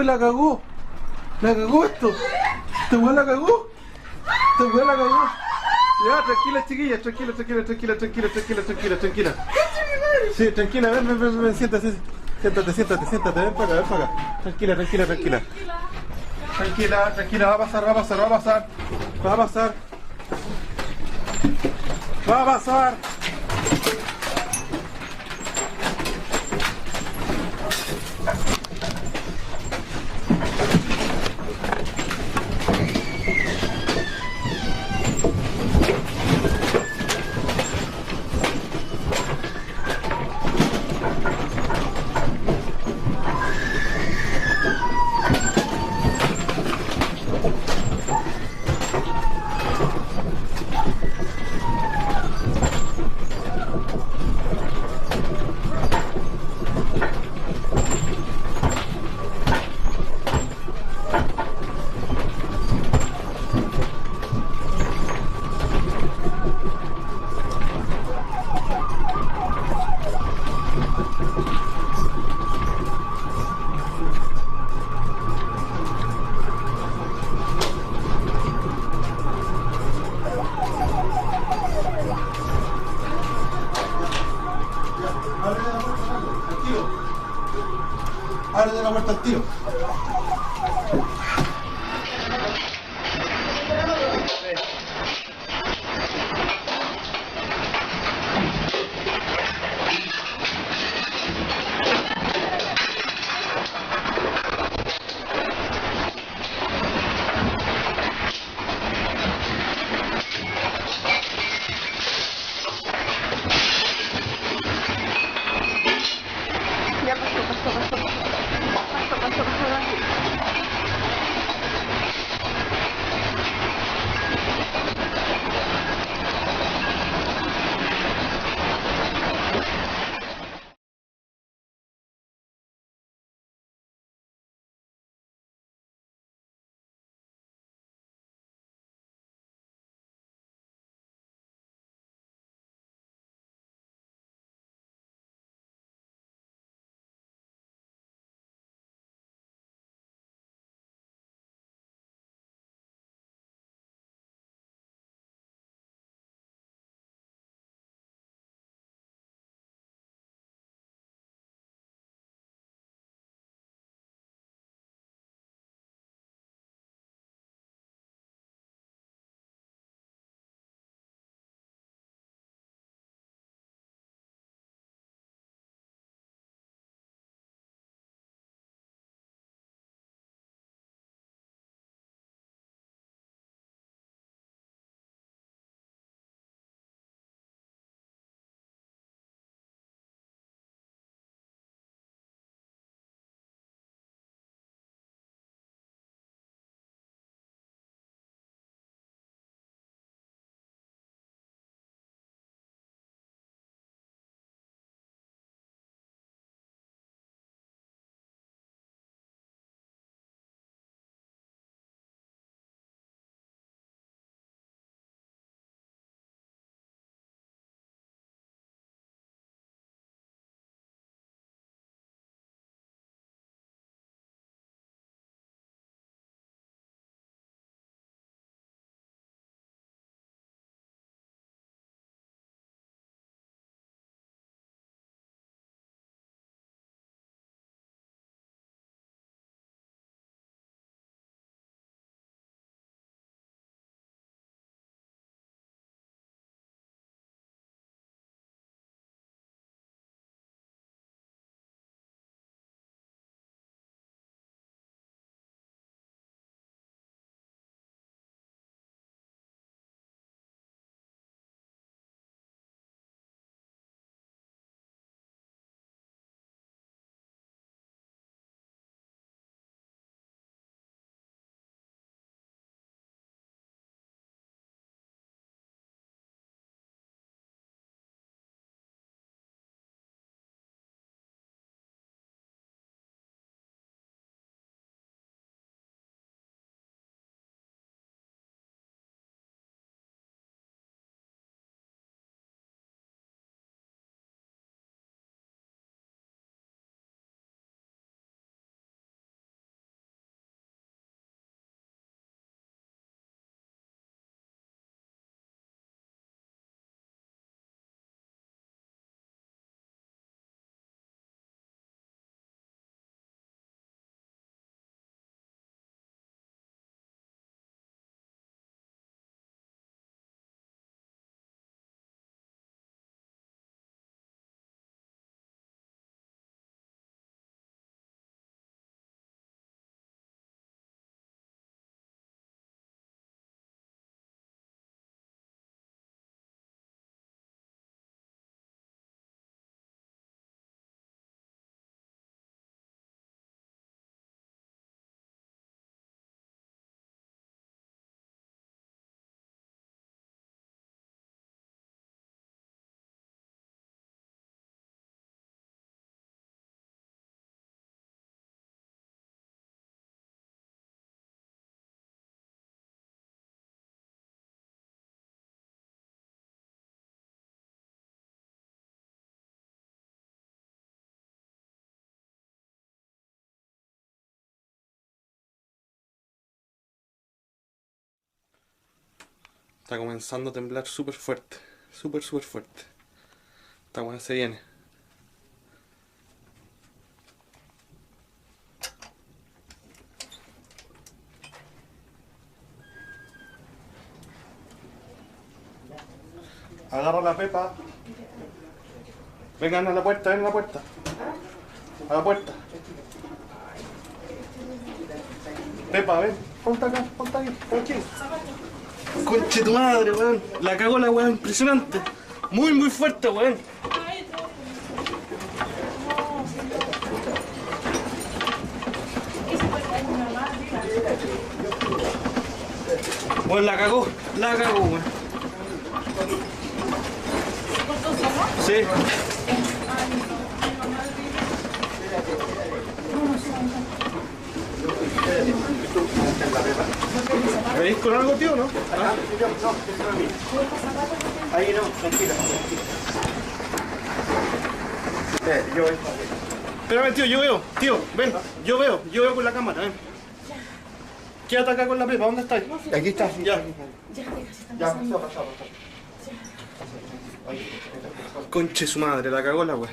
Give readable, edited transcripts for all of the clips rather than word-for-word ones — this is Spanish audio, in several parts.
la cagó. La cagó esto. Esta weá la cagó. Esta weá la cagó. Ya, tranquila, chiquilla, tranquila. Sí, tranquila, ven, siéntate, ven para acá. Tranquila. Tranquila, va a pasar. Ábrele la puerta al tío. Ya pasó. Está comenzando a temblar súper fuerte. Súper fuerte. Esta weá se viene. Agarra la Pepa. Vengan a la puerta, ven a la puerta. A la puerta. Pepa, ven. Ponte acá, ponte aquí. Tranquilo. Conche tu madre, weón. La cagó la weón, impresionante. Muy fuerte, weón. Weón, la cagó, weón. Sí. ¿Venís con algo, tío, no? ¿Ah? Ahí no, tranquila. Yo veo. Espérame, tío, yo veo. Tío, ven, yo veo con la cámara, ven. Quédate acá con la Pepa, ¿dónde estás? Aquí está. Ya. Ya, Conche su madre, la cagó la wea.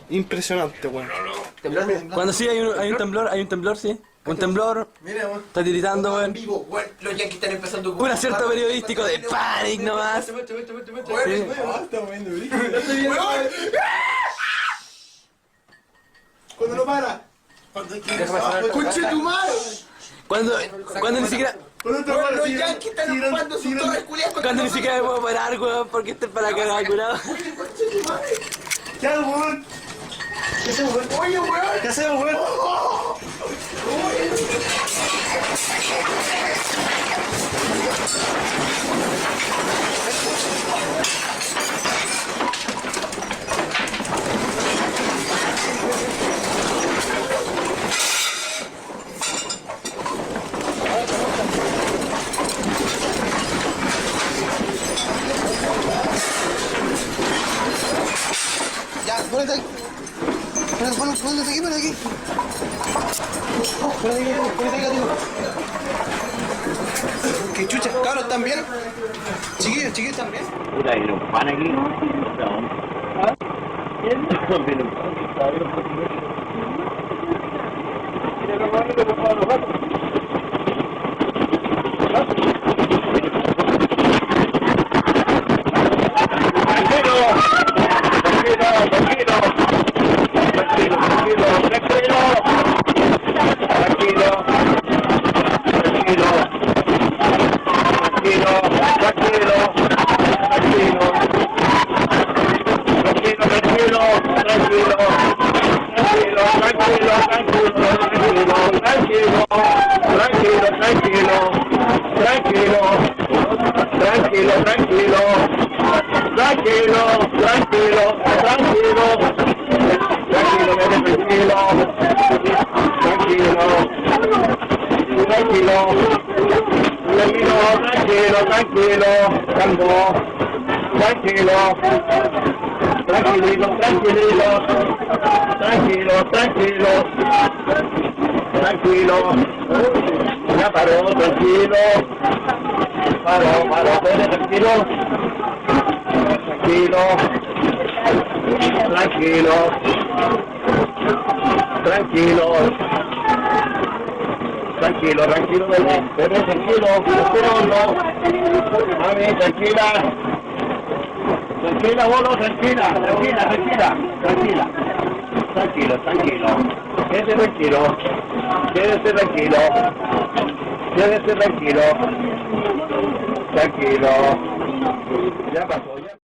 Impresionante, weón. Cuando sí hay un temblor, sí. Un temblor, Mira, weón. está tiritando, weón. Vivo, weón. Los yankees están empezando Un acierto periodístico de Panic nomás. Sí. Cuando lo para. ¡Conche tu madre! Cuando ni siquiera. Los yankees están ocupando sus torres culiadas. Cuando ni siquiera me puedo parar, weón, porque este es para cagar, curado. ¿Qué hago, weón? ¿Qué hacemos, weón? Oye, weón. ¿Qué hacemos, weón? Ya, ponete aquí. Ponete aquí, ponete aquí. Ponete aquí, gatito. ¿Qué chucha? ¿Cabros también? Chiquillos también. Puta, ¿viene un pan aquí? ¿Ah? ¿Quién? Viene un pan. Tranquilo. Ya paró, tranquilo. Paró, tranquilo. Tranquilo, bebé, tranquilo, no. Mami, tranquila, bolo, tranquilo. Quédese tranquilo. Ya pasó, ya.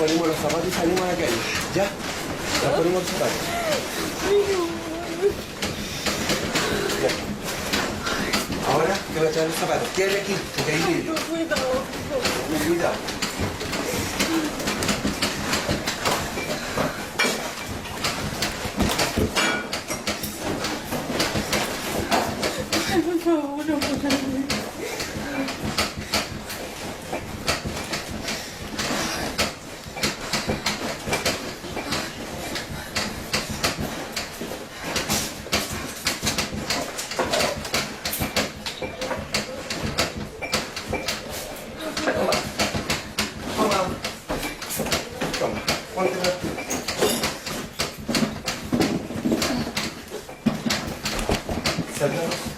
ponemos los zapatos y salimos a la calle. ¿Ya? Nos ponemos los zapatos. Ya. Ahora te voy a echar los zapatos. Quédate aquí, porque hay vidrio. Cuidado. Por favor, no puedo. Toma, póntela. Salgamos.